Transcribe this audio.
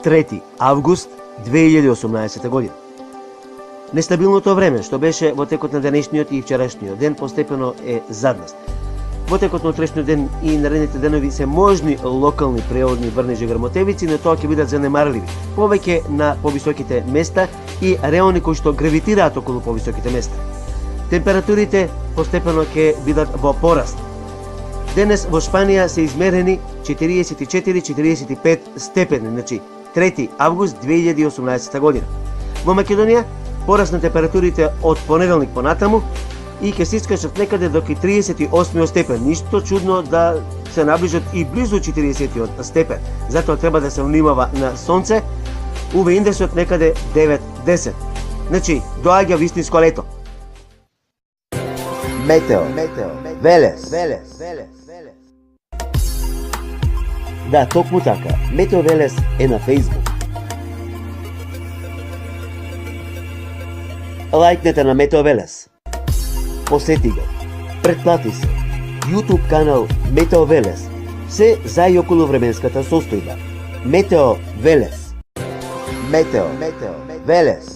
3 август 2018 година. Нестабилното време што беше во текот на денешниот и вчерашниот ден постепено е зад нас. Во текот на утрешниот ден и наредните денови се можни локални преодни врнежи грмотевици, но тоа ќе бидат занемарливи, повеќе на повисоките места и реони кои што гравитираат околу повисоките места. Температурите постепено ќе бидат во пораст. Денес во Шпанија се измерени 44-45 степени, значи 3 август 2018 година. Во Македонија пораст на температурите од понеделник понатаму и ќе се искачат некаде до 38 степен. Ништо чудно да се наближат и близу 40 степен. Затоа треба да се внимава на сонце. УВ индексот некаде 9-10. Значи, доаѓа вистинско лето. Метео. Велес. Да, токму така. Метео Велес е на Facebook. Лајкнете на Метео Велес. Посети го. Претплати се. YouTube канал Метео Велес. Се за и околу временската состојба. Метео Велес. Метео. Велес.